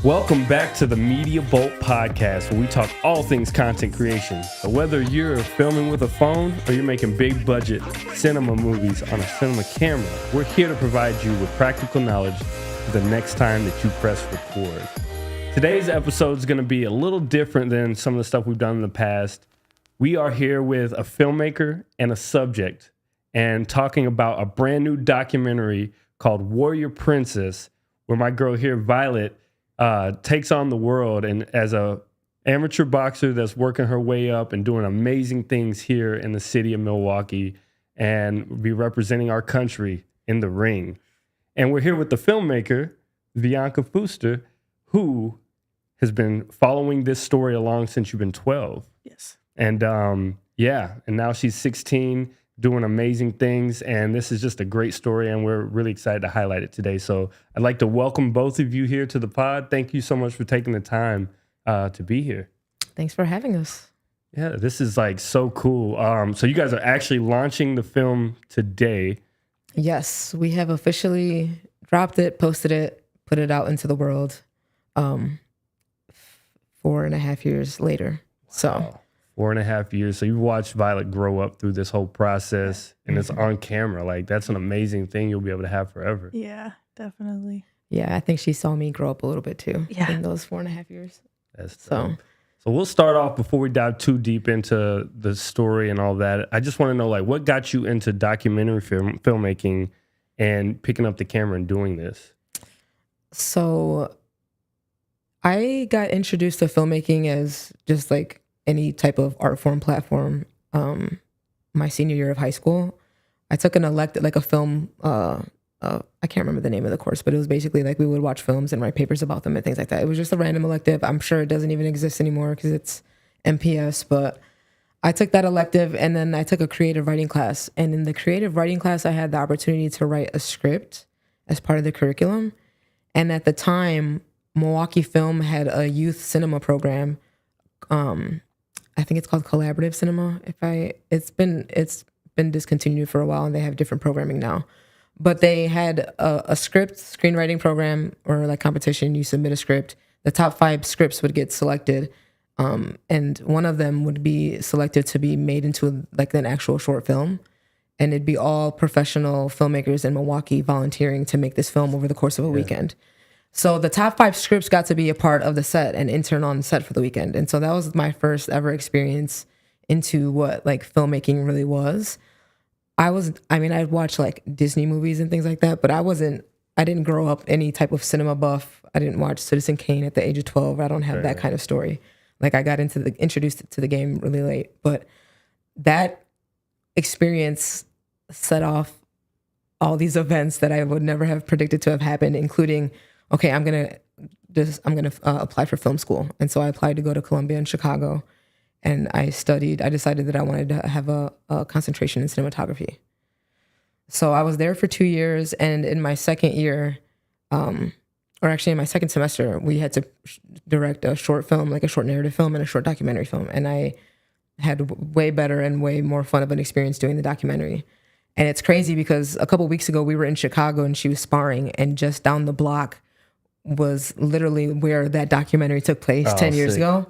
Welcome back to the Media Bolt Podcast, where we talk all things content creation. So whether you're filming with a phone or you're making big budget cinema movies on a cinema camera, we're here to provide you with practical knowledge for the next time that you press record. Today's episode is going to be a little different than some of the stuff we've done in the past. We are here with a filmmaker and a subject and talking about a brand new documentary called Warrior Princess, where my girl here, Violet, takes on the world and as a amateur boxer that's working her way up and doing amazing things here in the city of Milwaukee and be representing our country in the ring. And we're here with the filmmaker, Vianca Fuster, who has been following this story along since you've been 12. Yes. And and now she's 16, doing amazing things, and this is just a great story, and we're really excited to highlight it today. So I'd like to welcome both of you here to the pod. Thank you so much for taking the time to be here. Thanks for having us. Yeah, this is like so cool. So you guys are actually launching the film today. Yes, we have officially dropped it, posted it, put it out into the world 4.5 years later. Wow. 4.5 years. So you watched Violet grow up through this whole process, and it's on camera. Like, that's an amazing thing you'll be able to have forever. Yeah, definitely. Yeah, I think she saw me grow up a little bit too in those 4.5 years. That's dope. So we'll start off before we dive too deep into the story and all that. I just want to know, like, what got you into documentary filmmaking and picking up the camera and doing this? So I got introduced to filmmaking as just like any type of art form platform my senior year of high school. I took an elective, like a film, I can't remember the name of the course, but it was basically like we would watch films and write papers about them and things like that. It was just a random elective. I'm sure it doesn't even exist anymore because it's MPS, but I took that elective and then I took a creative writing class. And in the creative writing class, I had the opportunity to write a script as part of the curriculum. And at the time, Milwaukee Film had a youth cinema program. I think it's called collaborative cinema. It's been discontinued for a while, and they have different programming now. But they had a script screenwriting program or like competition. You submit a script. The top 5 scripts would get selected, and one of them would be selected to be made into like an actual short film. And it'd be all professional filmmakers in Milwaukee volunteering to make this film over the course of a weekend. So the top 5 scripts got to be a part of the set and intern on the set for the weekend. And so that was my first ever experience into what like filmmaking really was. I'd watch like Disney movies and things like that, but I didn't grow up any type of cinema buff. I didn't watch Citizen Kane at the age of 12. I don't have that kind of story. Like I got introduced to the game really late, but that experience set off all these events that I would never have predicted to have happened, including, okay, I'm gonna apply for film school. And so I applied to go to Columbia in Chicago, and I decided that I wanted to have a concentration in cinematography. So I was there for 2 years, and in my second year, in my second semester, we had to direct a short film, like a short narrative film and a short documentary film. And I had way better and way more fun of an experience doing the documentary. And it's crazy because a couple weeks ago, we were in Chicago and she was sparring, and just down the block was literally where that documentary took place 10 years ago.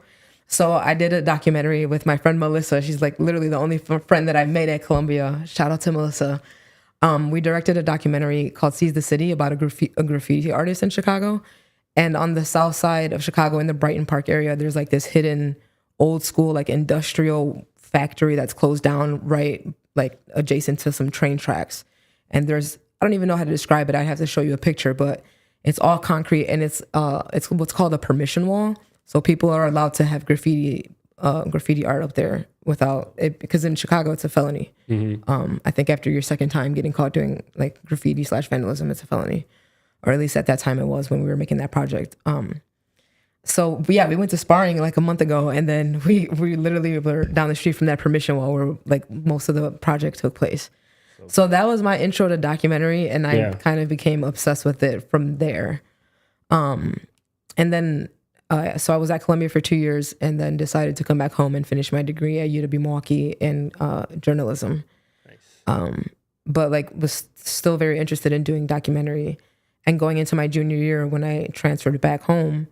So I did a documentary with my friend Melissa. She's like literally the only friend that I've made at Columbia. Shout out to Melissa. We directed a documentary called Seize the City about a graffiti artist in Chicago. And on the south side of Chicago in the Brighton Park area, there's like this hidden old school like industrial factory that's closed down right like adjacent to some train tracks. And I don't even know how to describe it. I have to show you a picture, but it's all concrete, and it's what's called a permission wall. So people are allowed to have graffiti art up there without it, because in Chicago it's a felony. Mm-hmm. I think after your second time getting caught doing like graffiti / vandalism, it's a felony, or at least at that time it was when we were making that project. So yeah, we went to sparring like a month ago, and then we literally were down the street from that permission wall where like most of the project took place. So that was my intro to documentary, and I kind of became obsessed with it from there. And then, so I was at Columbia for 2 years, and then decided to come back home and finish my degree at UW Milwaukee in journalism. Nice. But like was still very interested in doing documentary. And going into my junior year, when I transferred back home,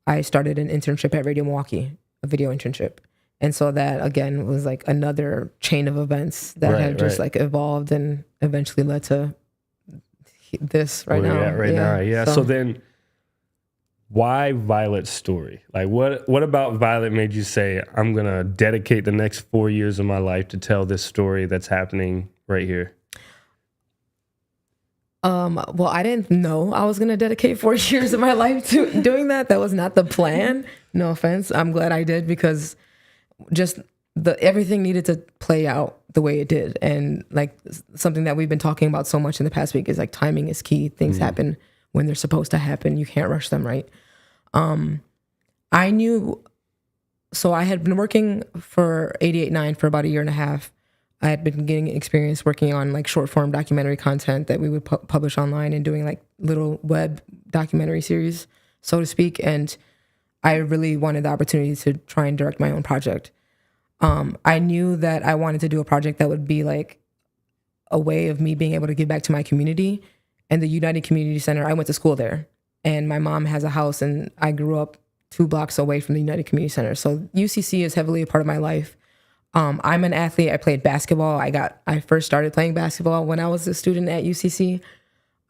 I started an internship at Radio Milwaukee, a video internship. And so that again was like another chain of events that have just like evolved and eventually led to this right now. Now. Yeah. So then why Violet's story? Like what about Violet made you say, I'm going to dedicate the next 4 years of my life to tell this story that's happening right here? Well, I didn't know I was going to dedicate 4 years of my life to doing that. That was not the plan. No offense. I'm glad I did, because just everything needed to play out the way it did. And like something that we've been talking about so much in the past week is like timing is key. Things happen when they're supposed to happen. You can't rush them, right? I knew, so I had been working for 88.9 for about a year and a half. I had been getting experience working on like short form documentary content that we would publish online and doing like little web documentary series, so to speak. And I really wanted the opportunity to try and direct my own project. I knew that I wanted to do a project that would be like a way of me being able to give back to my community. And the United Community Center, I went to school there, and my mom has a house, and I grew up 2 blocks away from the United Community Center. So UCC is heavily a part of my life. I'm an athlete. I played basketball. I first started playing basketball when I was a student at UCC.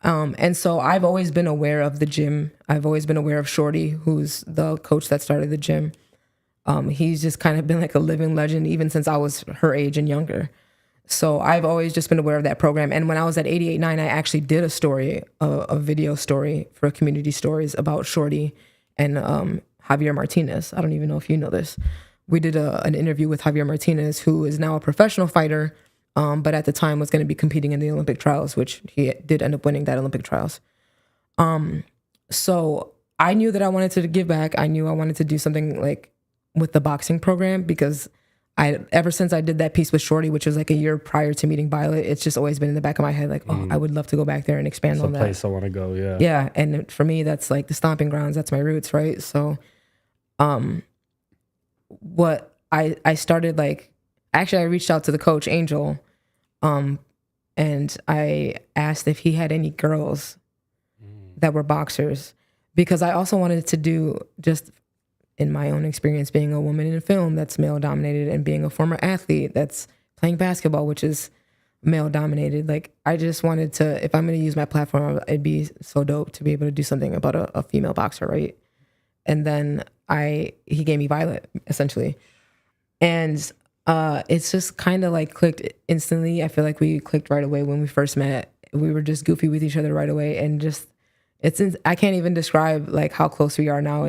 And so I've always been aware of the gym. I've always been aware of Shorty, who's the coach that started the gym. He's just kind of been like a living legend even since I was her age and younger. So I've always just been aware of that program. And when I was at 88.9, I actually did a story, a video story for Community Stories about Shorty and Javier Martinez. I don't even know if you know this. We did an interview with Javier Martinez, who is now a professional fighter, but at the time was going to be competing in the Olympic trials, which he did end up winning that Olympic trials. So I knew that I wanted to give back. I knew I wanted to do something like with the boxing program, because ever since I did that piece with Shorty, which was like a year prior to meeting Violet, it's just always been in the back of my head, like, oh, I would love to go back there and expand on that. It's a place I want to go, yeah. Yeah, and for me, that's like the stomping grounds. That's my roots, right? So, what I started, like, actually I reached out to the coach, Angel, and I asked if he had any girls that were boxers, because I also wanted to do, just in my own experience being a woman in film that's male dominated, and being a former athlete that's playing basketball, which is male dominated. Like, I just wanted to, if I'm going to use my platform, it'd be so dope to be able to do something about a female boxer, right? And then he gave me Violet, essentially. And it's just kind of like clicked instantly. I feel like we clicked right away when we first met. We were just goofy with each other right away, and just I can't even describe like how close we are now.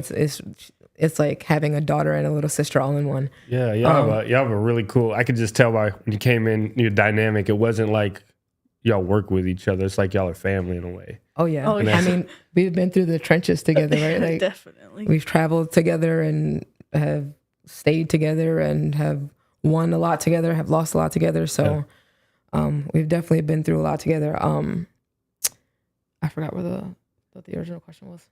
It's like having a daughter and a little sister all in one. Yeah, y'all have a really cool, I could just tell by when you came in, your dynamic, it wasn't like y'all work with each other. It's like y'all are family in a way. Oh, yeah. I mean, we've been through the trenches together, right? Like, definitely. We've traveled together and have stayed together and have won a lot together, have lost a lot together. So we've definitely been through a lot together. I forgot what the original question was.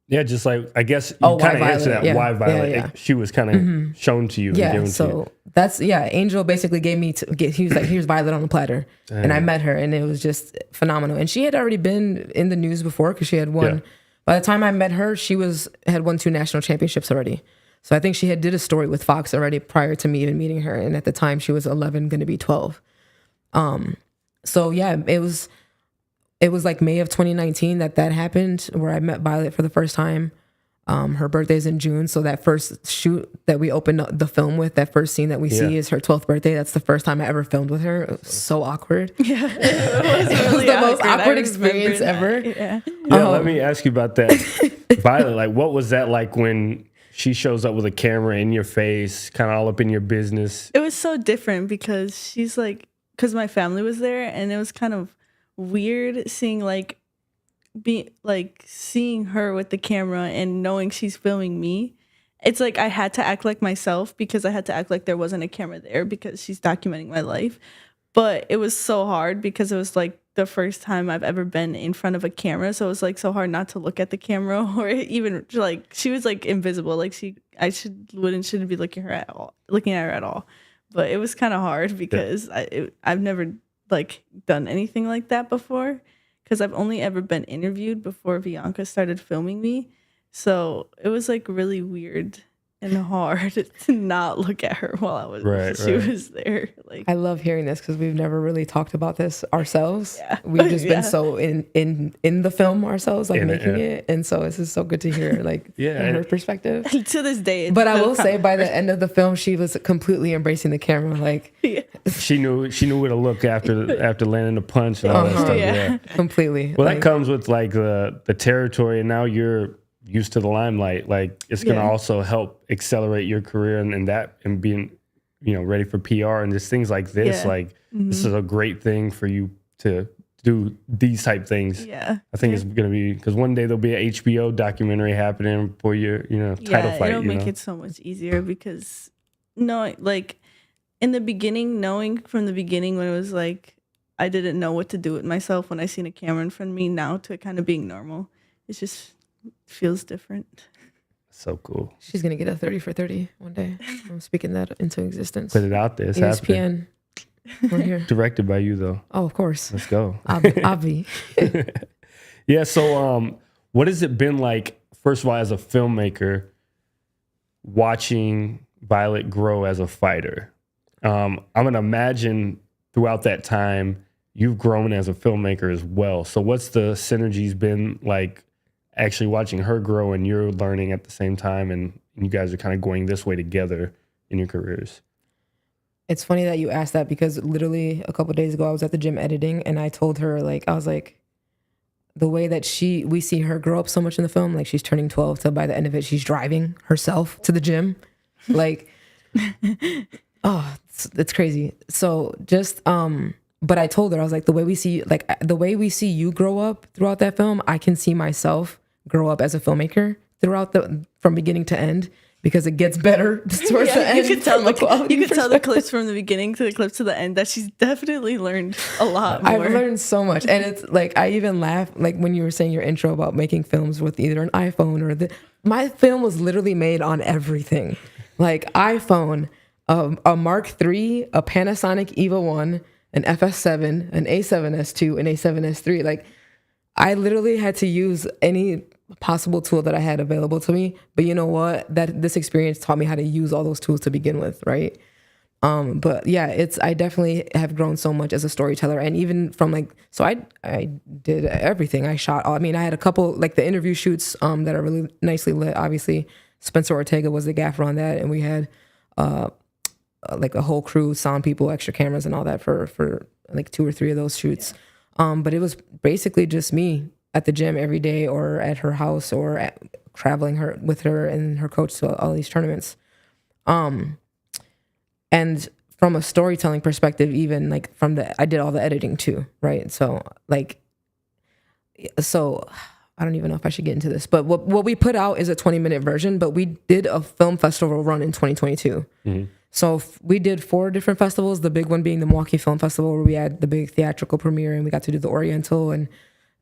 Yeah, just like, I guess you kind of answered that. Yeah. Why Violet? Yeah. She was kind of shown to you. And given so to you. that's, Angel basically gave me, he was like, here's Violet on the platter. And I met her, and it was just phenomenal. And she had already been in the news before, because she had won. By the time I met her, she had won 2 national championships already. So I think she had did a story with Fox already prior to me even meeting her. And at the time, she was 11, going to be 12. So yeah, it was like May of 2019 that happened, where I met Violet for the first time. Her birthday's in June, so that first shoot that we opened the film with, that first scene that we see is her 12th birthday. That's the first time I ever filmed with her. It was so awkward. Yeah, it was the most awkward experience ever. Yeah. Let me ask you about that. Violet, like, what was that like when she shows up with a camera in your face, kind of all up in your business? It was so different, because she's like, because my family was there, and it was kind of weird seeing seeing her with the camera and knowing she's filming me. It's like I had to act like myself, because I had to act like there wasn't a camera there, because she's documenting my life. But it was so hard, because it was like the first time I've ever been in front of a camera, so it was like so hard not to look at the camera, or even like she was like invisible, like shouldn't be looking at her at all. But it was kind of hard, because I've never like done anything like that before, because I've only ever been interviewed before Vianca started filming me. So it was like really weird and hard to not look at her while she was there. Like, I love hearing this because we've never really talked about this ourselves. Yeah. We've just Yeah. been so in the film ourselves, like making it. And so this is so good to hear, like her perspective. To this day. But I will say by the end of the film, she was completely embracing the camera. Like she knew where to look after landing the punch and all that stuff. Yeah. Completely. Well, that comes with like the territory, and now you're used to the limelight. Like it's going to also help accelerate your career and being, ready for PR and just things like this. Yeah. Like this is a great thing for you to do these type things. Yeah. I think it's going to be, because one day there'll be an HBO documentary happening for your, title fight. It'll make it so much easier because knowing from the beginning when it was like, I didn't know what to do with myself when I seen a camera in front of me, now to it kind of being normal. It's just feels different. So cool. She's going to get a 30 for 30 one day. I'm speaking that into existence. Put it out there. It's ESPN. We're here. Directed by you, though. Oh, of course. Let's go. Avi. Yeah. So, what has it been like, first of all, as a filmmaker, watching Violet grow as a fighter? I'm going to imagine throughout that time, you've grown as a filmmaker as well. So what's the synergies been like actually watching her grow and you're learning at the same time, and you guys are kind of going this way together in your careers? It's funny that you asked that because literally a couple of days ago I was at the gym editing and I told her, like, I was like, the way that we see her grow up so much in the film, like she's turning 12 till by the end of it she's driving herself to the gym, like it's crazy. So just but I told her, I was like, the way we see you grow up throughout that film, I can see myself grow up as a filmmaker from beginning to end, because it gets better towards the end. You could tell the clips from the beginning to the clips to the end that she's definitely learned a lot more. I've learned so much. And it's like, I even laugh, like when you were saying your intro about making films with either an iPhone or my film was literally made on everything. Like iPhone, a Mark III, a Panasonic EVA 1, an FS7, an A7S2, an A7S3. Like I literally had to use any possible tool that I had available to me. But you know what? This experience taught me how to use all those tools to begin with, right? But yeah, I definitely have grown so much as a storyteller. And even from I did everything. I shot, I had a couple, like the interview shoots that are really nicely lit. Obviously, Spencer Ortega was the gaffer on that. And we had like a whole crew, sound people, extra cameras and all that for like 2 or 3 of those shoots. But it was basically just me at the gym every day or at her house or traveling with her and her coach to all these tournaments. And from a storytelling perspective, even like I did all the editing too, right? So I don't even know if I should get into this, but what we put out is a 20-minute version, but we did a film festival run in 2022. Mm-hmm. So we did 4 different festivals, the big one being the Milwaukee Film Festival, where we had the big theatrical premiere and we got to do the Oriental, and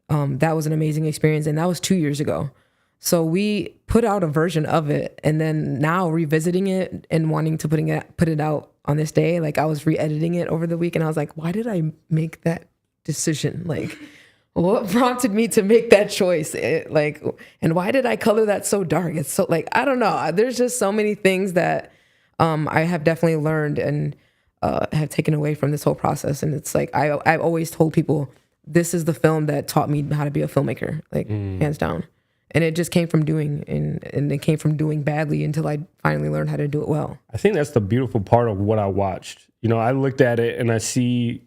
that was an amazing experience, and that was 2 years ago. So we put out a version of it, and then now revisiting it and wanting to put it out on this day, like I was re-editing it over the week, and I was like, why did I make that decision? Like, what prompted me to make that choice? And why did I color that so dark? It's so I don't know. There's just so many things that I have definitely learned and have taken away from this whole process. And it's like, I've always told people, this is the film that taught me how to be a filmmaker, hands down. And it just came from doing, and it came from doing badly until I finally learned how to do it well. I think that's the beautiful part of what I watched. I looked at it and I see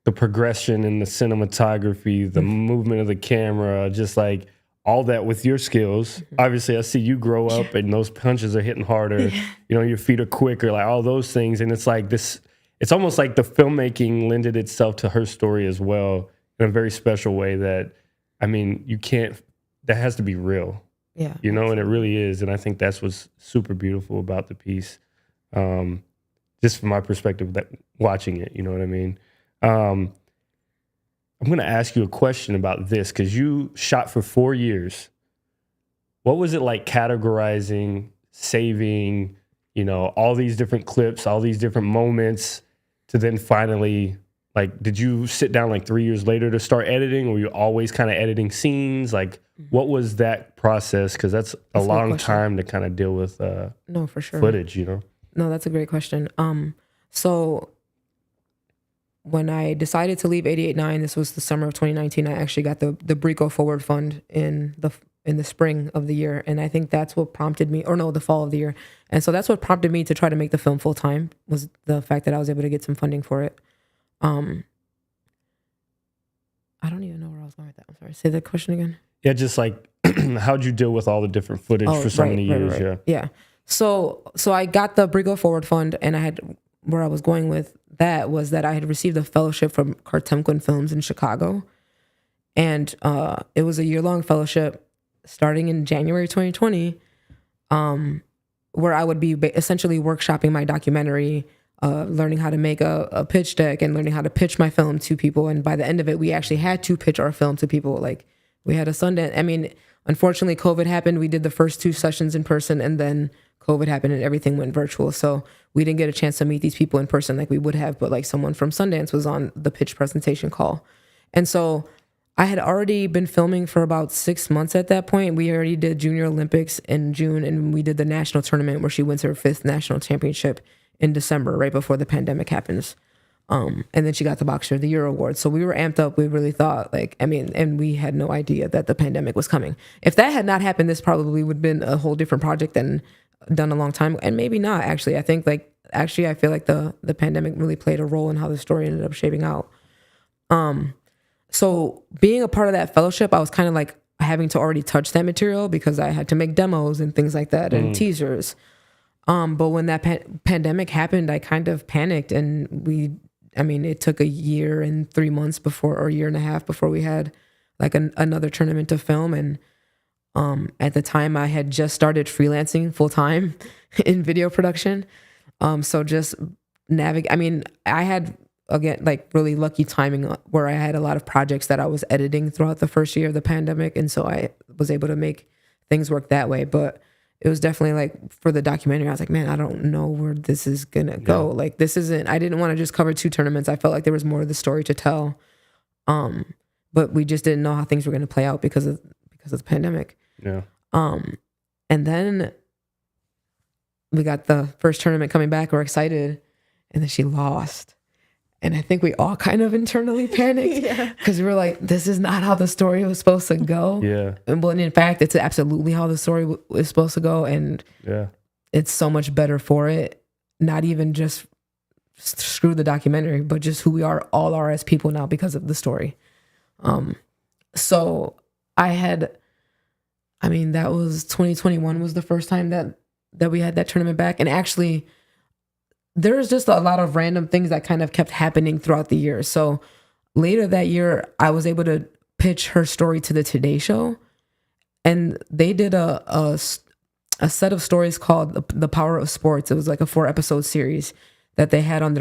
the progression in the cinematography, the movement of the camera, just like all that with your skills. Obviously, I see you grow up and those punches are hitting harder. Your feet are quicker, like all those things. And it's like this, it's almost like the filmmaking lended itself to her story as well in a very special way that, that has to be real. Yeah. And it really is. And I think that's what's super beautiful about the piece. Just from my perspective, that watching it, you know what I mean? I'm going to ask you a question about this because you shot for 4 years. What was it like categorizing, saving, all these different clips, all these different moments to then finally like, did you sit down like 3 years later to start editing, or were you always kind of editing scenes? Like, what was that process? Because that's a long time to kind of deal with no, for sure. footage, you know? No, that's a great question. So when I decided to leave 88.9, this was the summer of 2019, I actually got the Brico Forward Fund in the spring of the year. And I think that's what prompted me, or no, the fall of the year. And so that's what prompted me to try to make the film full time, was the fact that I was able to get some funding for it. I don't even know where I was going with that. I'm sorry. Say that question again. Yeah, just like, how'd you deal with all the different footage for so many years? Right. Yeah. So I got the Brigo Forward Fund, and where I was going with that was that I had received a fellowship from Kartemquin Films in Chicago. And it was a year-long fellowship starting in January 2020, where I would be essentially workshopping my documentary, learning how to make a pitch deck and learning how to pitch my film to people. And by the end of it, we actually had to pitch our film to people. Like, we had a Sundance. I mean, unfortunately, COVID happened. We did the first 2 sessions in person, and then COVID happened and everything went virtual. So we didn't get a chance to meet these people in person like we would have, but like someone from Sundance was on the pitch presentation call. And so I had already been filming for about 6 months at that point. We already did Junior Olympics in June, and we did the national tournament where she wins her 5th national championship in December, right before the pandemic happens. And then she got the Boxer of the Year award. So we were amped up. We really thought, and we had no idea that the pandemic was coming. If that had not happened, this probably would have been a whole different project than done a long time. And maybe not, actually. I think, I feel like the pandemic really played a role in how the story ended up shaping out. So being a part of that fellowship, I was kind of like having to already touch that material because I had to make demos and things like that and teasers. But when that pandemic happened, I kind of panicked, and it took a year and 3 months or a year and a half before we had like another tournament to film. And at the time I had just started freelancing full time in video production. So just I had, again, like really lucky timing where I had a lot of projects that I was editing throughout the first year of the pandemic. And so I was able to make things work that way. But it was definitely like, for the documentary, I was like, man, I don't know where this is going to go. Yeah. Like, I didn't want to just cover 2 tournaments. I felt like there was more of the story to tell. But we just didn't know how things were going to play out because of the pandemic. Yeah. And then we got the first tournament coming back. We're excited. And then she lost. And I think we all kind of internally panicked because we were like, this is not how the story was supposed to go. Yeah. And in fact, it's absolutely how the story was supposed to go. And it's so much better for it. Not even just screw the documentary, but just who we all are as people now because of the story. So that was 2021 was the first time that we had that tournament back. And actually, there's just a lot of random things that kind of kept happening throughout the year. So later that year, I was able to pitch her story to the Today Show, and they did a set of stories called The Power of Sports. It was like a 4-episode series that they had on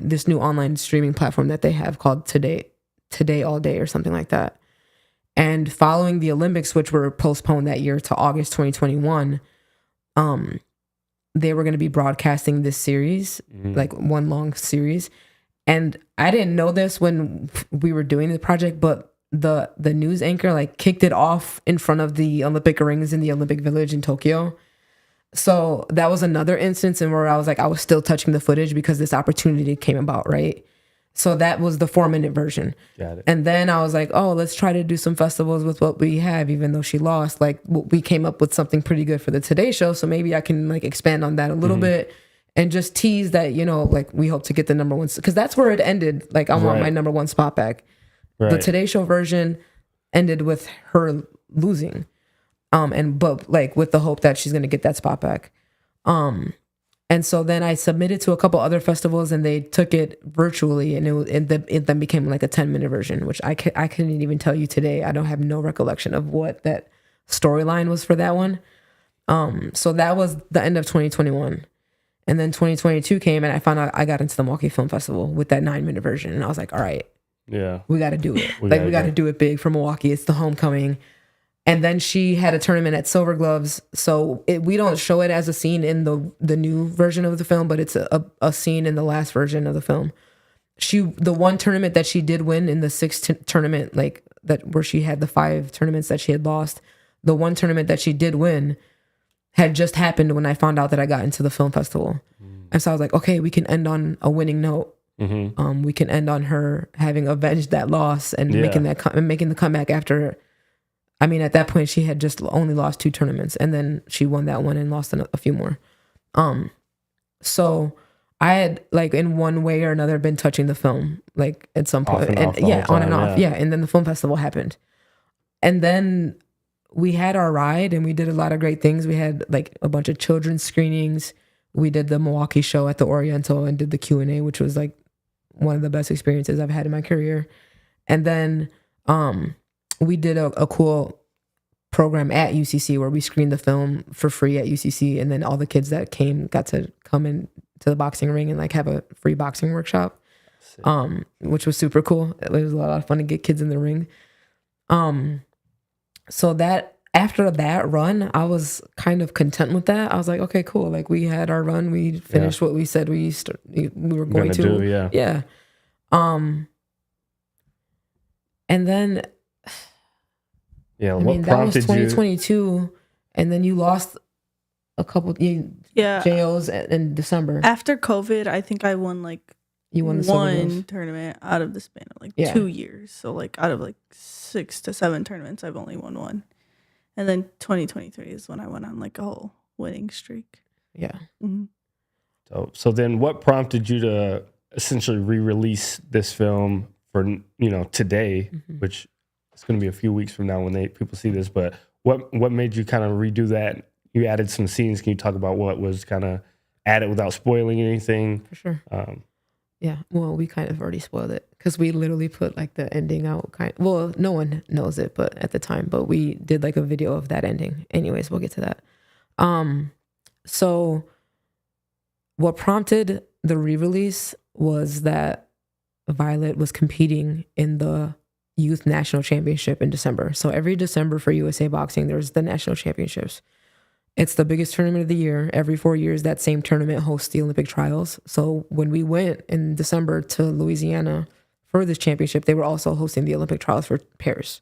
this new online streaming platform that they have called Today All Day or something like that. And following the Olympics, which were postponed that year to August 2021, they were going to be broadcasting this series, like one long series. And I didn't know this when we were doing the project, but the news anchor like kicked it off in front of the Olympic rings in the Olympic Village in Tokyo. So that was another instance in where I was still touching the footage because this opportunity came about, right? So that was the 4-minute version. Got it. And then I was like, oh, let's try to do some festivals with what we have, even though she lost. Like, we came up with something pretty good for the Today Show. So maybe I can like expand on that a little bit and just tease that, like we hope to get the number 1, because that's where it ended. Like, I want my number 1 spot back. Right. The Today Show version ended with her losing. But like with the hope that she's going to get that spot back. And so then I submitted to a couple other festivals, and they took it virtually, and it then became like a 10-minute version, which I couldn't even tell you today. I don't have no recollection of what that storyline was for that one. So that was the end of 2021. And then 2022 came, and I found out I got into the Milwaukee Film Festival with that 9-minute version. And I was like, all right, we got to do it. We got to do it big for Milwaukee. It's the homecoming. And then she had a tournament at Silver Gloves. So we don't show it as a scene in the new version of the film, but it's a scene in the last version of the film. the one tournament that she did win in the sixth tournament, like that where she had the 5 tournaments that she had lost, the one tournament that she did win had just happened when I found out that I got into the film festival. And so I was like, okay, we can end on a winning note. We can end on her having avenged that loss and making the comeback after. I mean, at that point, she had just only lost 2 tournaments, and then she won that one and lost a few more. So I had, like, in one way or another been touching the film, like, at some point. On and off. Yeah. And then the film festival happened. And then we had our ride, and we did a lot of great things. We had, like, a bunch of children's screenings. We did the Milwaukee show at the Oriental and did the Q&A, which was, like, one of the best experiences I've had in my career. And then we did a cool program at UCC where we screened the film for free at UCC, and then all the kids that came got to come in to the boxing ring and, like, have a free boxing workshop, which was super cool. It was a lot of fun to get kids in the ring. So that after that run, I was kind of content with that. I was like, okay, cool. Like, we had our run. We finished what we said we were going to do. Yeah. And then, what that was prompted 2022, and then you lost a couple JOs in December. After COVID, I think I won, like, you won the one tournament out of the span of, like, 2 years. So, like, out of, like, 6 to 7 tournaments, I've only won one. And then 2023 is when I went on, like, a whole winning streak. Yeah. So then what prompted you to essentially re-release this film for, today, which it's going to be a few weeks from now when people see this, but what made you kind of redo that? You added some scenes. Can you talk about what was kind of added without spoiling anything? For sure. Yeah, well, we kind of already spoiled it because we literally put, like, the ending out. Well, no one knows it, but at the time, but we did, like, a video of that ending. Anyways, we'll get to that. So what prompted the re-release was that Violet was competing in the Youth National Championship in December. So every December for USA Boxing, there's the National Championships. It's the biggest tournament of the year. Every 4 years, that same tournament hosts the Olympic trials. So when we went in December to Louisiana for this championship, they were also hosting the Olympic trials for pairs,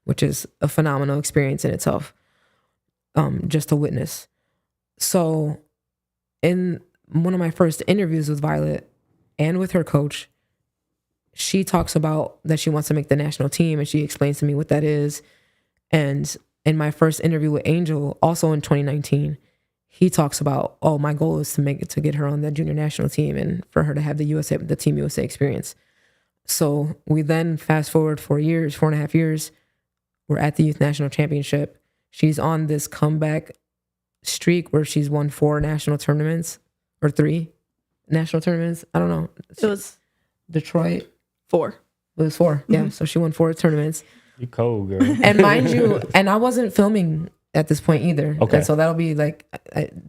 which is a phenomenal experience in itself, just to witness. So in one of my first interviews with Violet and with her coach, she talks about that she wants to make the national team, and she explains to me what that is. And in my first interview with Angel, also in 2019, he talks about, my goal is to get her on the junior national team and for her to have the Team USA experience. So we then fast forward 4.5 years, we're at the Youth National Championship. She's on this comeback streak where she's won 4 national tournaments or 3 national tournaments. I don't know. It was Detroit. 4. It was 4. Yeah. So she won 4 tournaments. You cold, girl. And mind you, and I wasn't filming at this point either. Okay. And so that'll be, like,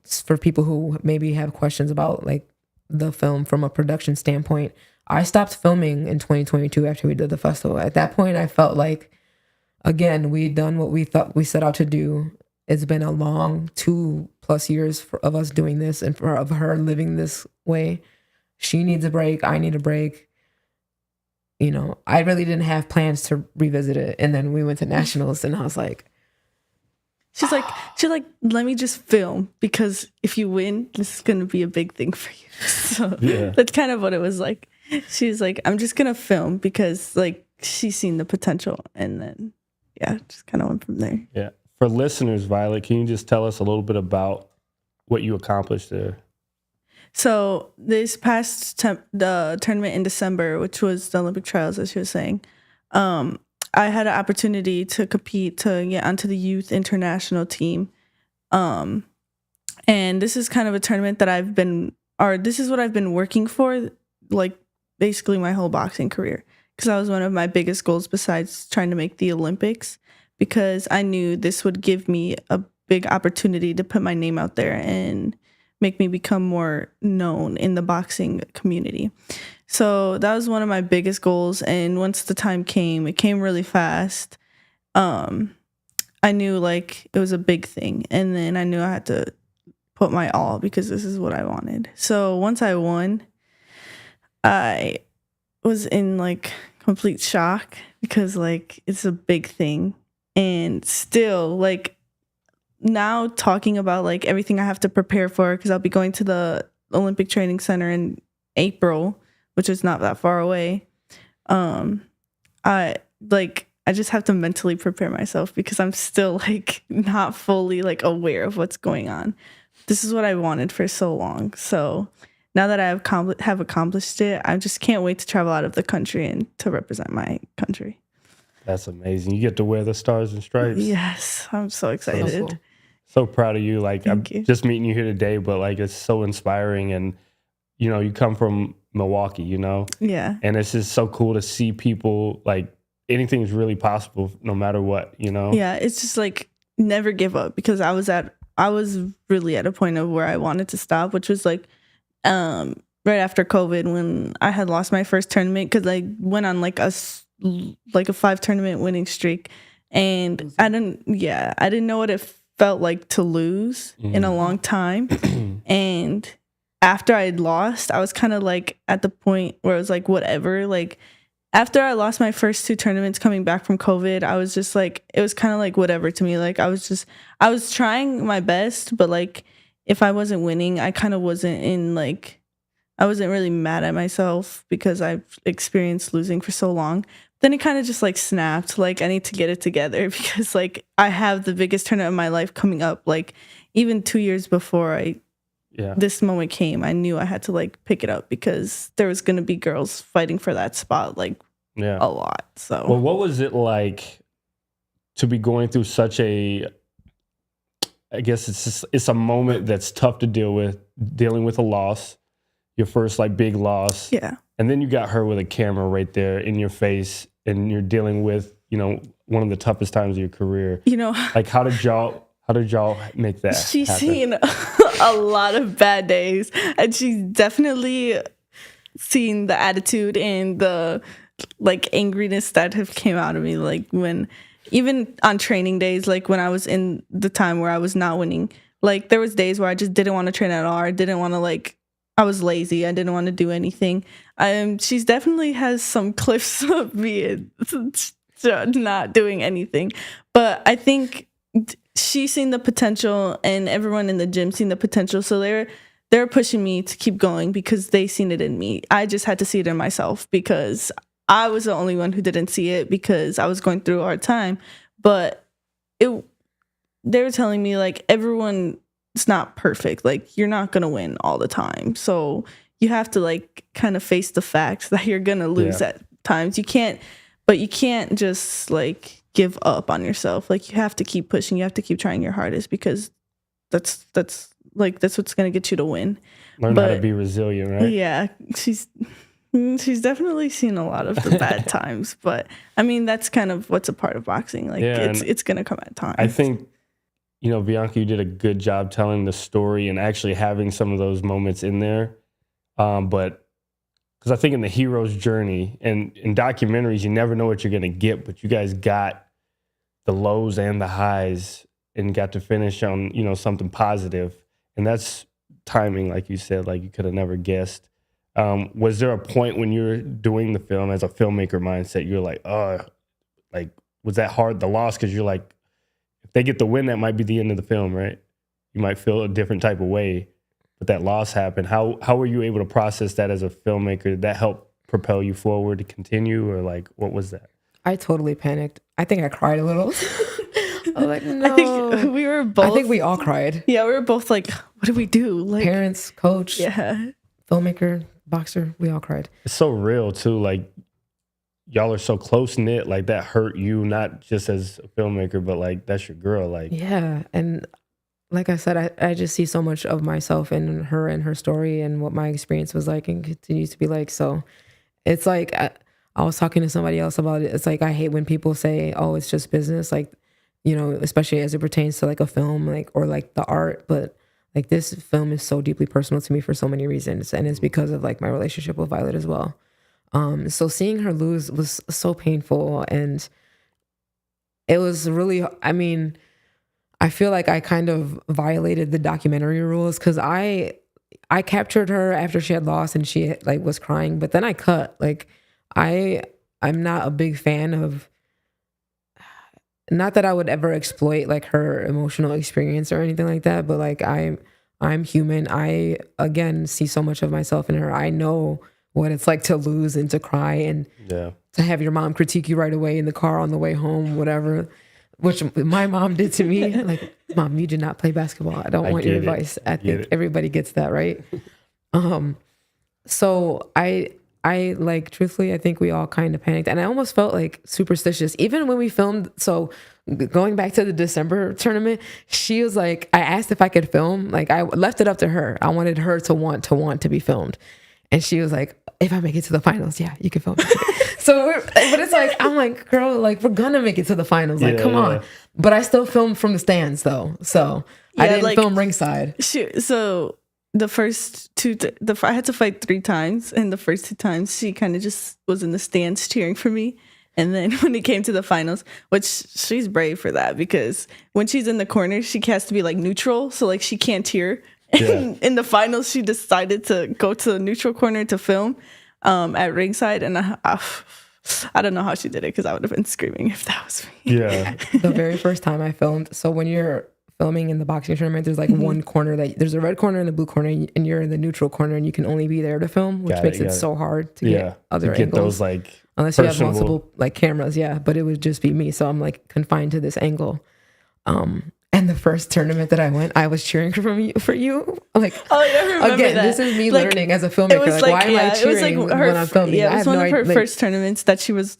for people who maybe have questions about, like, the film from a production standpoint. I stopped filming in 2022 after we did the festival. At that point, I felt like, again, we'd done what we thought we set out to do. It's been a long 2+ years of us doing this and of her living this way. She needs a break. I need a break. I really didn't have plans to revisit it. And then we went to nationals, and I was like, she's like, let me just film, because if you win, this is going to be a big thing for you. So that's kind of what it was like. She's like, I'm just going to film because, like, she's seen the potential. And then, just kind of went from there. Yeah. For listeners, Violet, can you just tell us a little bit about what you accomplished there? So this past the tournament in December, which was the Olympic trials, as she was saying, I had an opportunity to compete to get onto the youth international team. And this is kind of a tournament that this is what I've been working for, like, basically my whole boxing career. Because that was one of my biggest goals besides trying to make the Olympics, because I knew this would give me a big opportunity to put my name out there and make me become more known in the boxing community. So that was one of my biggest goals. And once the time came, it came really fast. I knew, like, it was a big thing. And then I knew I had to put my all because this is what I wanted. So once I won, I was in like complete shock because like it's a big thing. And still like now talking about like everything I have to prepare for, because I'll be going to the Olympic Training Center in April, which is not that far away. I just have to mentally prepare myself because I'm still like not fully like aware of what's going on. This is what I wanted for so long. So now that I have accomplished it, I just can't wait to travel out of the country and to represent my country. That's amazing. You get to wear the stars and stripes. Yes, I'm so excited. So cool. So proud of you. Like, Thank you. Just meeting you here today, but like it's so inspiring. And you know, you come from Milwaukee, you know? Yeah. And it's just so cool to see people like anything's really possible no matter what, you know? Yeah, it's just like never give up, because I was really at a point of where I wanted to stop, which was like right after COVID, when I had lost my first tournament, because I went on like a 5 tournament winning streak, and I didn't know what it felt like to lose in a long time. And after I'd lost, I was kind of like at the point where it was like whatever. Like after I lost my first 2 tournaments coming back from COVID, I was just like, it was kind of like whatever to me. Like I was trying my best, but like if I wasn't winning, I kind of I wasn't really mad at myself because I've experienced losing for so long. Then it kind of just like snapped. Like I need to get it together because like I have the biggest tournament of my life coming up. Like even 2 years before this moment came, I knew I had to like pick it up because there was going to be girls fighting for that spot like a lot. So, well, what was it like to be going through such a, I guess it's a moment that's tough to deal with, dealing with a loss, your first like big loss. Yeah. And then you got her with a camera right there in your face, and you're dealing with, you know, one of the toughest times of your career. You know, like how did y'all make that She's happen? seen a lot of bad days, and she's definitely seen the attitude and the like angriness that have came out of me. Like when, even on training days, like when I was in the time where I was not winning, like there was days where I just didn't want to train at all. I didn't want to like, I was lazy. I didn't want to do anything. She's definitely has some clips of me not doing anything, but I think she's seen the potential, and everyone in the gym seen the potential. So they're pushing me to keep going because they seen it in me. I just had to see it in myself because I was the only one who didn't see it because I was going through a hard time. But they were telling me like everyone, it's not perfect. Like you're not gonna win all the time. So you have to like kind of face the facts that you're gonna lose at times. You can't just like give up on yourself. Like you have to keep pushing. You have to keep trying your hardest because that's what's gonna get you to win. Learn how to be resilient, right? Yeah, she's definitely seen a lot of the bad times, but I mean that's kind of what's a part of boxing. Like it's gonna come at times. I think, you know, Vianca, you did a good job telling the story and actually having some of those moments in there. But because I think in the hero's journey and in documentaries, you never know what you're going to get, but you guys got the lows and the highs and got to finish on, you know, something positive. And that's timing, like you said, like you could have never guessed. Was there a point when you were doing the film as a filmmaker mindset, you're like, like, was that hard, the loss? Because you're like, if they get the win, that might be the end of the film, right? You might feel a different type of way, but that loss happened. How were you able to process that as a filmmaker? Did that help propel you forward to continue, or like, what was that? I totally panicked. I think I cried a little. I was like, no. I think we were both. I think we all cried. Yeah, we were both like, what do we do? Like parents, coach, filmmaker, boxer, we all cried. It's so real too. Like y'all are so close knit. Like that hurt you, not just as a filmmaker, but like that's your girl. Like and like I said, I just see so much of myself in her and her story and what my experience was like and continues to be like. So it's like I was talking to somebody else about it. It's like I hate when people say, "Oh, it's just business," like, you know, especially as it pertains to like a film, like, or like the art. But like this film is so deeply personal to me for so many reasons, and it's because of like my relationship with Violet as well. So seeing her lose was so painful, and it was really, I mean, I feel like I kind of violated the documentary rules because I captured her after she had lost and she like was crying, but then I cut like I'm not a big fan of, not that I would ever exploit like her emotional experience or anything like that, but like I'm human. I again see so much of myself in her. I know what it's like to lose and to cry and to have your mom critique you right away in the car on the way home, whatever, which my mom did to me. Like, Mom, you did not play basketball. I don't want your advice. I think everybody gets that, right? So I like, truthfully, I think we all kind of panicked, and I almost felt like superstitious even when we filmed. So going back to the December tournament, she was like, I asked if I could film. Like, I left it up to her. I wanted her to want to be filmed. And she was like, if I make it to the finals, yeah, you can film it. But it's like, I'm like, girl, like, we're gonna make it to the finals. Like, come on. But I still filmed from the stands though. So I didn't film ringside. So the first two, I had to fight 3 times. And the first 2 times she kind of just was in the stands cheering for me. And then when it came to the finals, which she's brave for that, because when she's in the corner, she has to be like neutral. So like she can't cheer. And in the finals, she decided to go to the neutral corner to film at ringside. And I don't know how she did it, because I would have been screaming if that was me. Yeah. The very first time I filmed. So when you're filming in the boxing tournament, there's like one corner there's a red corner and a blue corner, and you're in the neutral corner, and you can only be there to film, which makes it so hard to get other to get angles. Those like unless you have multiple like cameras, but it would just be me, so I'm like confined to this angle. And the first tournament that I went, I was cheering for you. Like, I remember again, that. this is me learning as a filmmaker. Like, why am I cheering when I'm filming? Yeah, it was one of her first tournaments that she was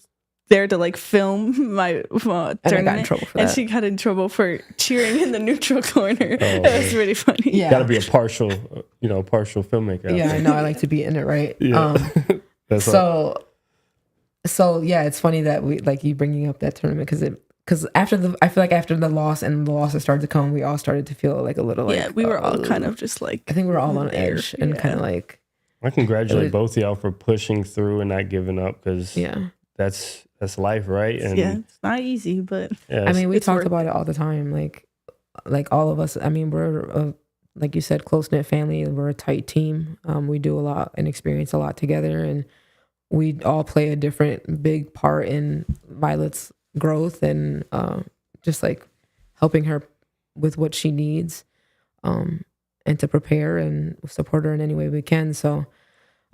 there to like film my tournament. And I got in trouble for that. And she got in trouble for cheering in the neutral corner. It was really funny. Yeah. Got to be a partial filmmaker. Yeah, I know. I like to be in it, right? Yeah. So yeah, it's funny that we like you bringing up that tournament, because I feel like after the loss and the losses started to come, we all started to feel like a little like, we were all kind of just like, I think we were all on edge and kind of like. I congratulate both of y'all for pushing through and not giving up, because that's life, right? And it's not easy, but I mean, we talk about it all the time, like all of us. I mean, we're like you said, close knit family. We're a tight team. We do a lot and experience a lot together, and we all play a different big part in Violet's growth and just like helping her with what she needs, and to prepare and support her in any way we can. So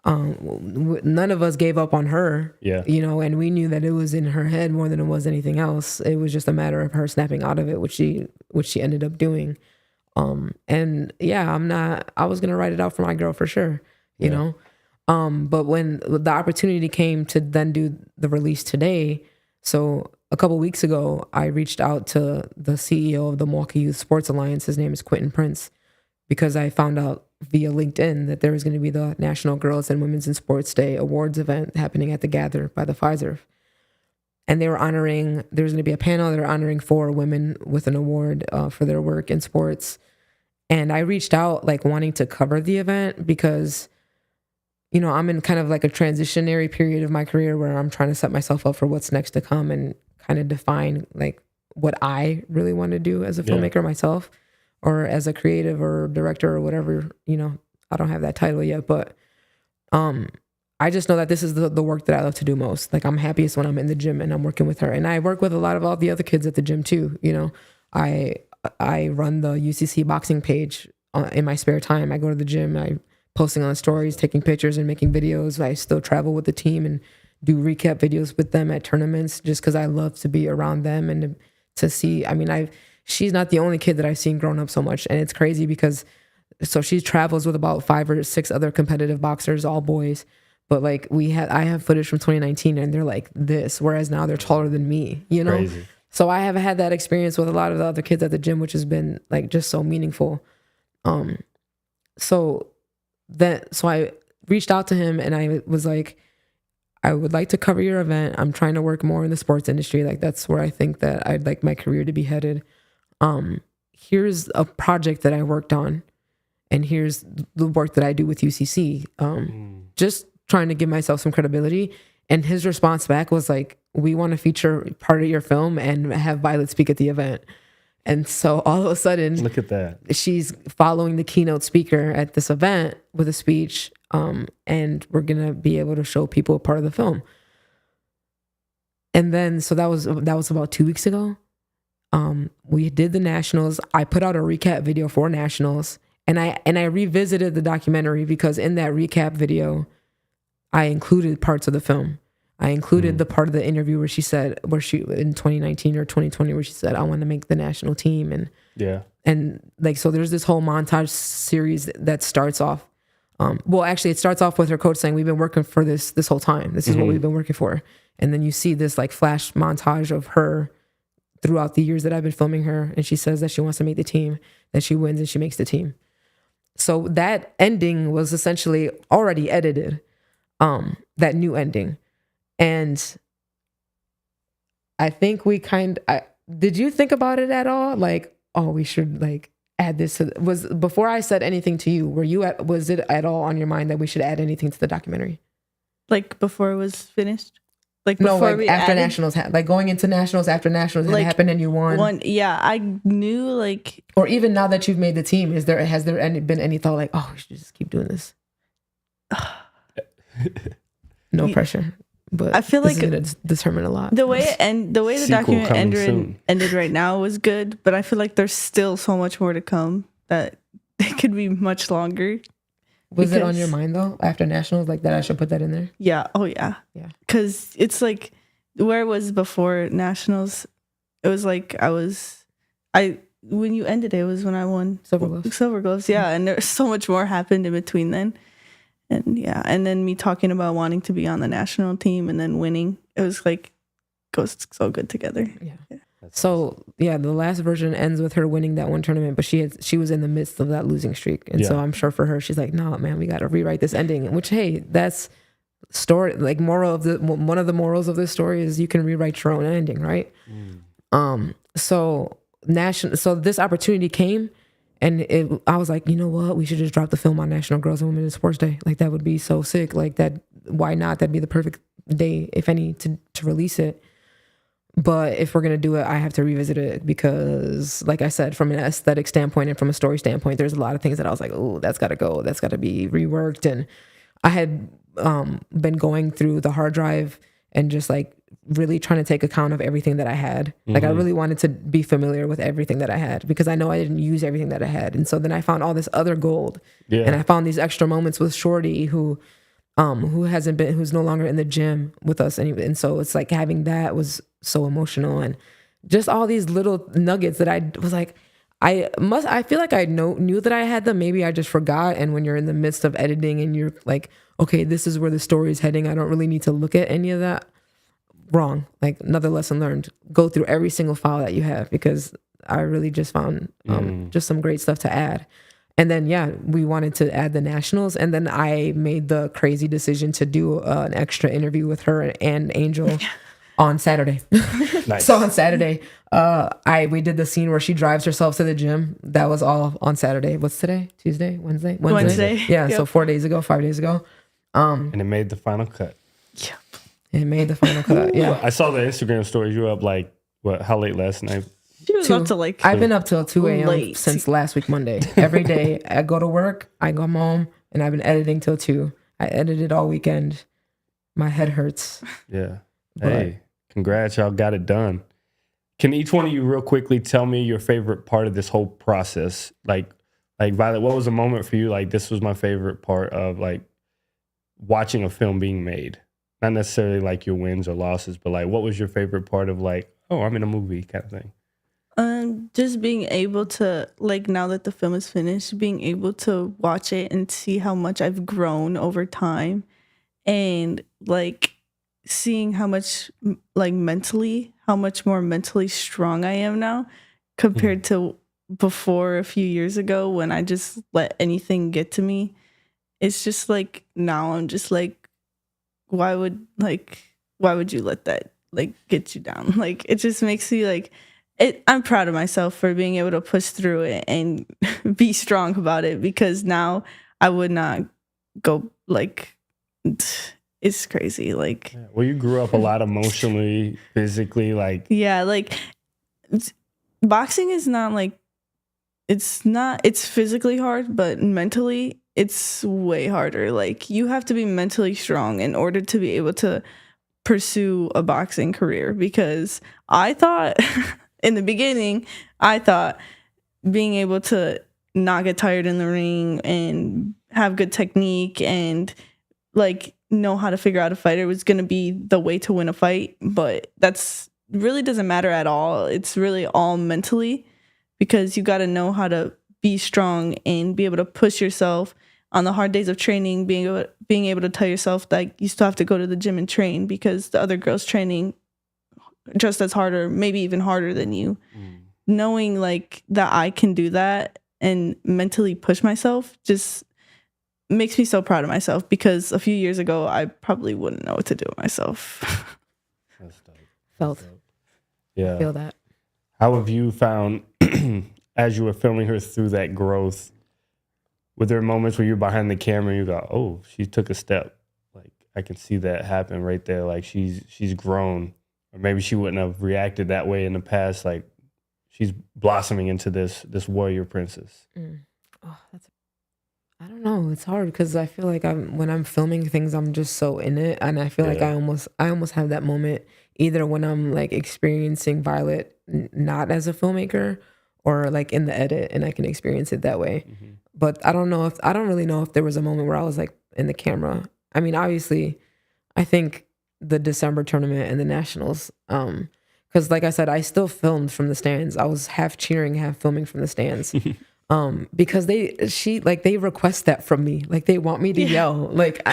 none of us gave up on her, and we knew that it was in her head more than it was anything else. It was just a matter of her snapping out of it, which she ended up doing. And I was gonna write it out for my girl for sure, you know. But when the opportunity came to then do the release today, so a couple weeks ago, I reached out to the CEO of the Milwaukee Youth Sports Alliance. His name is Quentin Prince, because I found out via LinkedIn that there was going to be the National Girls and Women's in Sports Day awards event happening at the Gather by the Pfizer. And there was going to be a panel. They were honoring 4 women with an award for their work in sports. And I reached out like wanting to cover the event because, I'm in kind of like a transitionary period of my career where I'm trying to set myself up for what's next to come and kind of define like what I really want to do as a filmmaker myself, or as a creative or director or whatever. I don't have that title yet, but I just know that this is the work that I love to do most. Like, I'm happiest when I'm in the gym and I'm working with her, and I work with a lot of all the other kids at the gym too. I run the UCC boxing page in my spare time. I go to the gym, I posting on stories, taking pictures and making videos. I still travel with the team and do recap videos with them at tournaments, just because I love to be around them and to see. I mean, she's not the only kid that I've seen grown up so much, and it's crazy because she travels with about 5 or 6 other competitive boxers, all boys. But like I have footage from 2019, and they're like this, whereas now they're taller than me. Crazy. So I have had that experience with a lot of the other kids at the gym, which has been like just so meaningful. So I reached out to him and I was like, I would like to cover your event. I'm trying to work more in the sports industry. Like, that's where I think that I'd like my career to be headed. Here's a project that I worked on, and here's the work that I do with UCC. Just trying to give myself some credibility. And his response back was like, we want to feature part of your film and have Violet speak at the event. And so all of a sudden, look at that. She's following the keynote speaker at this event with a speech. And we're going to be able to show people a part of the film. And then, so that was about 2 weeks ago. We did the nationals. I put out a recap video for nationals, and I revisited the documentary because in that recap video, I included parts of the film. I included the part of the interview where she in 2019 or 2020 where she said, I want to make the national team. And like, so there's this whole montage series that starts off. Well, actually, it starts off with her coach saying, we've been working for this whole time. This is what we've been working for. And then you see this like flash montage of her throughout the years that I've been filming her. And she says that she wants to make the team, that she wins and she makes the team. So that ending was essentially already edited, that new ending. And I think did you think about it at all? Like, oh, we should like add this before I said anything to you, was it at all on your mind that we should add anything to the documentary? Like before it was finished? Like no, before like we after added, nationals, like going into nationals, after nationals had happened and you won. Yeah, I knew like, or even now that you've made the team, has there been any thought like, oh, we should just keep doing this? No pressure, but I feel like it's going to determine a lot. The way the documentary ended right now was good, but I feel like there's still so much more to come that it could be much longer. Was it on your mind though after nationals, like that I should put that in there? Yeah. Oh yeah. Yeah. Because it's like where it was before nationals. It was like when you ended it was when I won Silver Gloves. Yeah, and there's so much more happened in between then, and yeah, and then me talking about wanting to be on the national team and then winning. It was like goes so good together. Yeah. So yeah, the last version ends with her winning that one tournament, but she was in the midst of that losing streak, and so I'm sure for her, she's like, "No, man, we got to rewrite this ending." Which, hey, that's story. Like one of the morals of this story is you can rewrite your own ending, right? So this opportunity came, and I was like, you know what, we should just drop the film on National Girls and Women in Sports Day. Like that would be so sick. Like that, why not? That'd be the perfect day, if any, to release it. But if we're going to do it, I have to revisit it because, like I said, from an aesthetic standpoint and from a story standpoint, there's a lot of things that I was like, oh, that's got to go. That's got to be reworked. And I had been going through the hard drive and just like really trying to take account of everything that I had. Like I really wanted to be familiar with everything that I had because I know I didn't use everything that I had. And so then I found all this other gold. Yeah. And I found these extra moments with Shorty who's no longer in the gym with us. And so it's like having that was so emotional, and just all these little nuggets that I was like, I feel like I knew that I had them. Maybe I just forgot. And when you're in the midst of editing and you're like, okay, this is where the story is heading, I don't really need to look at any of that. Wrong. Like another lesson learned. Go through every single file that you have because I really just found just some great stuff to add. And then, we wanted to add the nationals. And then I made the crazy decision to do an extra interview with her and Angel on Saturday. Nice. So on Saturday, we did the scene where she drives herself to the gym. That was all on Saturday. What's today? Tuesday? Wednesday? Yeah. Yep. So 5 days ago. And it made the final cut. Yep. It made the final cut. Yeah. I saw the Instagram stories. You were up like, how late last night? She was up to like... I've been up till 2 a.m. since last week, Monday. Every day I go to work, I go home, and I've been editing till 2. I edited all weekend. My head hurts. Yeah. Hey, congrats. Y'all got it done. Can each one of you real quickly tell me your favorite part of this whole process? Like Violet, what was a moment for you? Like, this was my favorite part of like watching a film being made. Not necessarily like your wins or losses, but like, what was your favorite part of like, oh, I'm in a movie kind of thing? Just being able to, like, now that the film is finished, being able to watch it and see how much I've grown over time, and like seeing how much, like, how much more mentally strong I am now compared to before a few years ago when I just let anything get to me. It's just like now I'm just like, why would you let that like get you down? Like, it just makes me like, I'm proud of myself for being able to push through it and be strong about it, because now I would not go like, it's crazy. Like, well, you grew up a lot emotionally, physically, like, yeah, like boxing is not like, it's physically hard, but mentally it's way harder. Like, you have to be mentally strong in order to be able to pursue a boxing career, because I thought in the beginning, I thought being able to not get tired in the ring and have good technique and like know how to figure out a fighter was going to be the way to win a fight. But that's really doesn't matter at all. It's really all mentally, because you got to know how to be strong and be able to push yourself on the hard days of training, being able to tell yourself that you still have to go to the gym and train because the other girl's training just as hard or maybe even harder than you. Knowing like that I can do that and mentally push myself just makes me so proud of myself, because a few years ago I probably wouldn't know what to do with myself. That's dope. Felt. Yeah. Feel that. How have you found, as you were filming her through that growth, were there moments where you're behind the camera and you go, oh, she took a step? Like, I can see that happen right there. Like, she's grown. Or maybe she wouldn't have reacted that way in the past. Like, she's blossoming into this warrior princess. Oh, I don't know. It's hard because I feel like when I'm filming things, I'm just so in it, and I feel like I almost have that moment either when I'm like experiencing Violet not as a filmmaker, or like in the edit, and I can experience it that way. But I don't really know if there was a moment where I was like in the camera. I mean, obviously, I think the December tournament and the nationals, because like I said, I still filmed from the stands. I was half cheering, half filming from the stands. Because they request that from me. Like, they want me to yell. Like,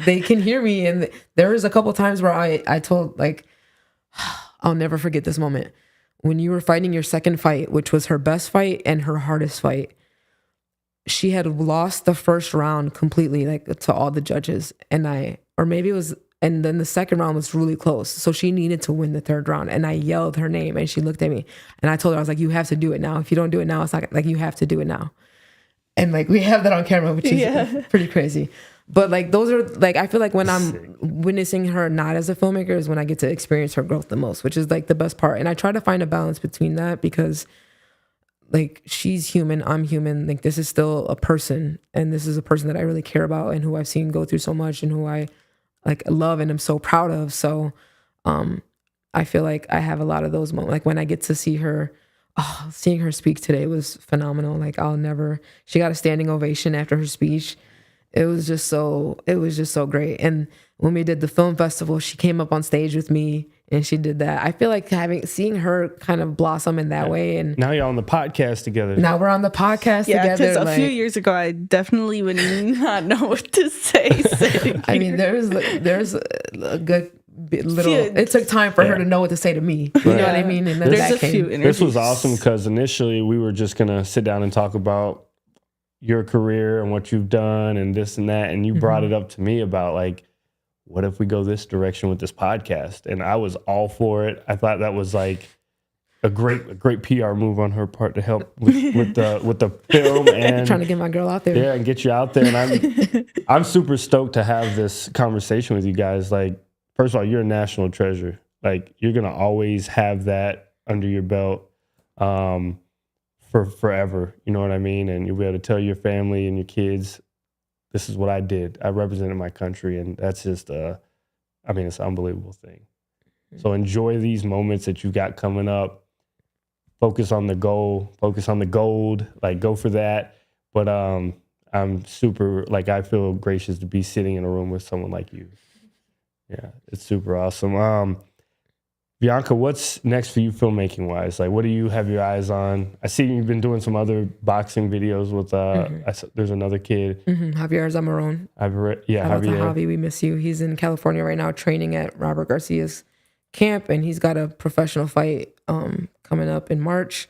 they can hear me. And there was a couple times where I told, like, I'll never forget this moment. When you were fighting your second fight, which was her best fight and her hardest fight, she had lost the first round completely, like, to all the judges. And then the second round was really close. So she needed to win the third round. And I yelled her name and she looked at me and I told her, I was like, you have to do it now. If you don't do it now, it's not like, you have to do it now. And like, we have that on camera, which is pretty crazy. But like, those are like, I feel like when I'm witnessing her not as a filmmaker is when I get to experience her growth the most, which is like the best part. And I try to find a balance between that, because like, she's human, I'm human. Like, this is still a person, and this is a person that I really care about and who I've seen go through so much and who I like love and I'm so proud of. So I feel like I have a lot of those moments. Like, when I get to see her, seeing her speak today was phenomenal. Like, she got a standing ovation after her speech. It was just so great. And when we did the film festival, she came up on stage with me and she did that. I feel like seeing her kind of blossom in that way. And now you're on the podcast together. Now we're on the podcast together. Because a few years ago, I definitely would not know what to say. I mean, there's a good little. It took time for her to know what to say to me. You know what I mean? And then there's a few interviews. This was awesome because initially we were just gonna sit down and talk about your career and what you've done and this and that, and you brought it up to me about like, what if we go this direction with this podcast? And I was all for it. I thought that was like a great PR move on her part to help with the film and trying to get my girl out there. Yeah, and get you out there. And I'm super stoked to have this conversation with you guys. Like, first of all, you're a national treasure. Like, you're gonna always have that under your belt for forever. You know what I mean? And you'll be able to tell your family and your kids, this is what I did. I represented my country, and that's just it's an unbelievable thing. So enjoy these moments that you got coming up. Focus on the goal, focus on the gold, like, go for that. But I'm super, like, I feel gracious to be sitting in a room with someone like you. Yeah, it's super awesome. Vianca, what's next for you filmmaking wise? Like, what do you have your eyes on? I see you've been doing some other boxing videos with, there's another kid. Javier Zamarón. Javi, we miss you. He's in California right now training at Robert Garcia's camp, and he's got a professional fight coming up in March.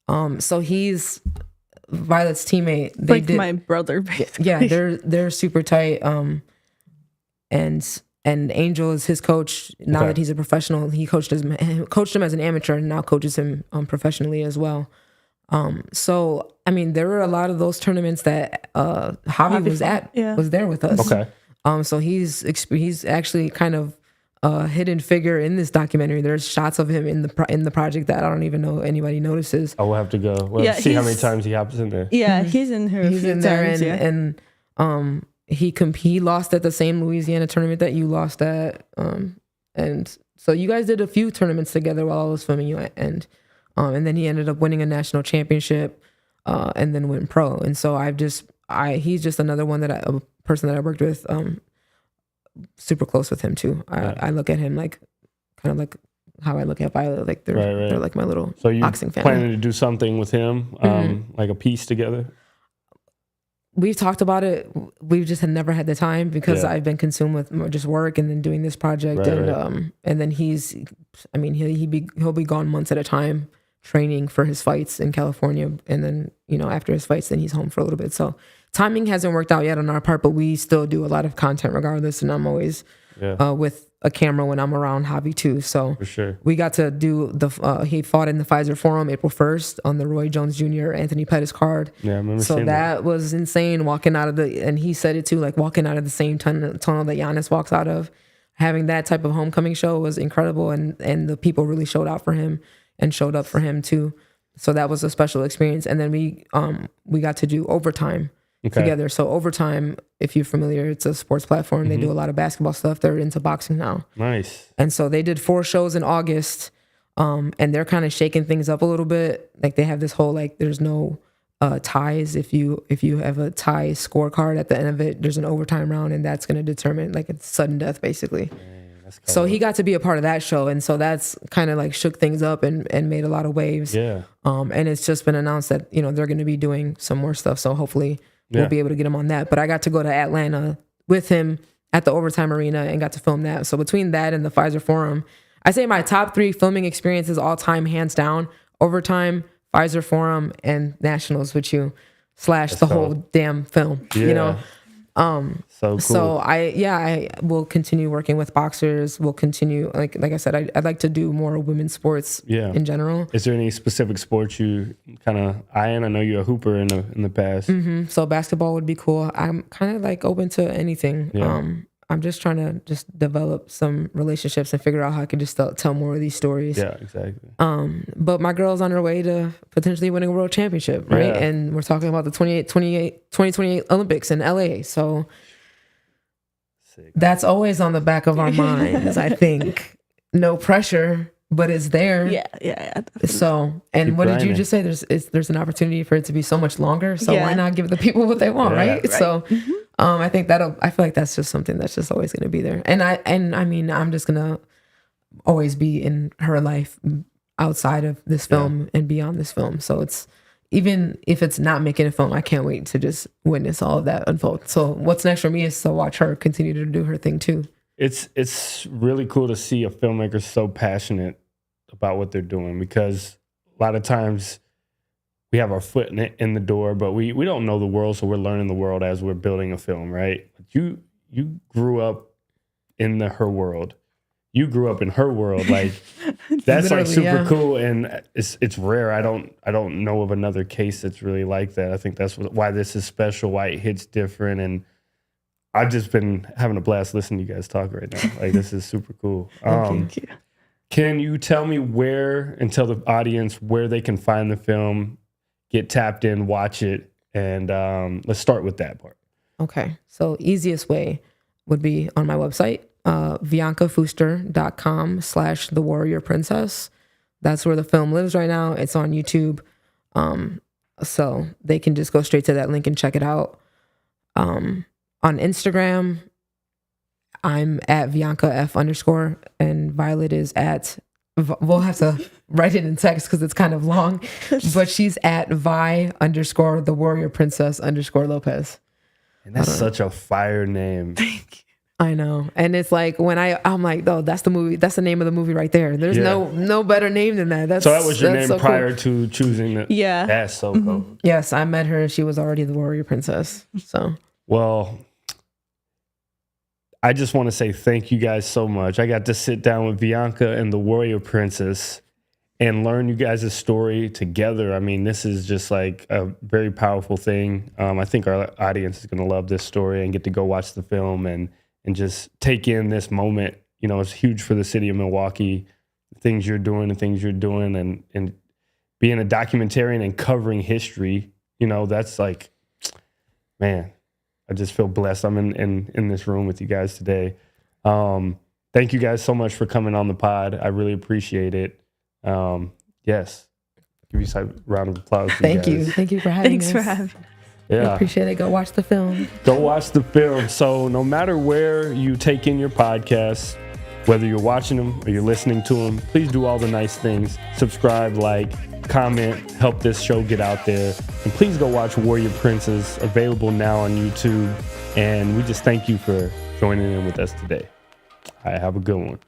So he's Violet's teammate. My brother, basically. Yeah, they're super tight. And Angel is his coach now that he's a professional. He coached him as an amateur and now coaches him professionally as well. So I mean, there were a lot of those tournaments that Javi was there with us. Okay. So he's actually kind of a hidden figure in this documentary. There's shots of him in the project that I don't even know anybody notices. Oh, we'll have to go. We'll see how many times he hops in there. Yeah, he's in here. He's in there, and he lost at the same Louisiana tournament that you lost at. And so you guys did a few tournaments together while I was filming you, and then he ended up winning a national championship, and then went pro. And so he's just another one a person that I worked with, super close with him too. I look at him like kind of like how I look at Violet, like they're like my little boxing family. Planning to do something with him, like a piece together? We've talked about it. We've just had never had the time because I've been consumed with just work and then doing this project, and then he'll be gone months at a time training for his fights in California, and then after his fights, then he's home for a little bit. So timing hasn't worked out yet on our part, but we still do a lot of content regardless, and I'm always with a camera when I'm around Javi too. So for sure, we got to do he fought in the Pfizer Forum April 1st on the Roy Jones Jr. Anthony Pettis card. Yeah, I remember so seeing that was insane, walking out of and he said it too, like walking out of the same tunnel that Giannis walks out of. Having that type of homecoming show was incredible, and the people really showed out for him and showed up for him too. So that was a special experience. And then we got to do Overtime together. So Overtime, if you're familiar, it's a sports platform. They do a lot of basketball stuff. They're into boxing now. Nice. And so they did 4 shows in August, and they're kind of shaking things up a little bit. Like they have this whole there's no ties. If you have a tie scorecard at the end of it, there's an overtime round, and that's going to determine it's sudden death basically. So he got to be a part of that show, and so that's kind of shook things up and made a lot of waves. Yeah. And it's just been announced that they're going to be doing some more stuff. So hopefully we'll be able to get him on that. But I got to go to Atlanta with him at the Overtime Arena and got to film that. So between that and the Pfizer Forum, I say my top 3 filming experiences all time, hands down: Overtime, Pfizer Forum, and Nationals with you / the whole damn film. Yeah. So cool. So I will continue working with boxers. We'll continue, like I said, I'd like to do more women's sports in general. Is there any specific sports you kind of eyeing? I know you're a hooper in the past. So basketball would be cool. I'm kind of open to anything. Yeah. I'm just trying to develop some relationships and figure out how I can just tell more of these stories. Yeah, exactly. But my girl's on her way to potentially winning a world championship, right? Yeah. And we're talking about the 2028 Olympics in LA. So that's always on the back of our minds, I think. No pressure, but it's there. Yeah. Definitely. So, and what did you just say? There's an opportunity for it to be so much longer. So why not give the people what they want, right? So, I think I feel like that's just something that's just always going to be there. And I mean, I'm just going to always be in her life outside of this film and beyond this film. So even if it's not making a film, I can't wait to just witness all of that unfold. So what's next for me is to watch her continue to do her thing too. It's really cool to see a filmmaker so passionate about what they're doing, because a lot of times we have our foot in the door, but we don't know the world, so we're learning the world as we're building a film, right? You grew up in her world. You grew up in her world. That's super cool, and it's rare. I don't know of another case that's really like that. I think that's why this is special, why it hits different, and I've just been having a blast listening to you guys talk right now. This is super cool. Thank you. Can you tell me and tell the audience where they can find the film, get tapped in, watch it, and let's start with that part. Okay. So easiest way would be on my website, viancafuster.com/The Warrior Princess. That's where the film lives right now. It's on YouTube. So they can just go straight to that link and check it out. On Instagram, I'm at Vianca F_, and Violet is at, we'll have to write it in text because it's kind of long, but she's at Vi_The Warrior Princess _Lopez. And that's such a fire name. Thank you. I know. And it's when I'm like, oh, that's the movie. That's the name of the movie right there. There's no better name than that. So that was your name prior to choosing it? Yeah. That's so cool. Yes, I met her. She was already the Warrior Princess. So. Well, I just want to say thank you guys so much. I got to sit down with Vianca and the Warrior Princess and learn you guys' story together. I mean, this is just a very powerful thing. I think our audience is going to love this story and get to go watch the film and just take in this moment. It's huge for the city of Milwaukee, the things you're doing and being a documentarian and covering history. That's man, I just feel blessed. I'm in this room with you guys today. Thank thank you guys so much for coming on the pod. I really appreciate it. Yes. Give you a round of applause. Thank you. Thank you for having us. Thanks for having me. Yeah. I appreciate it. Go watch the film. Go watch the film. So no matter where you take in your podcasts, whether you're watching them or you're listening to them, please do all the nice things. Subscribe, like, comment, help this show get out there. And please go watch Warrior Princess, available now on YouTube. And we just thank you for joining in with us today. All right, have a good one.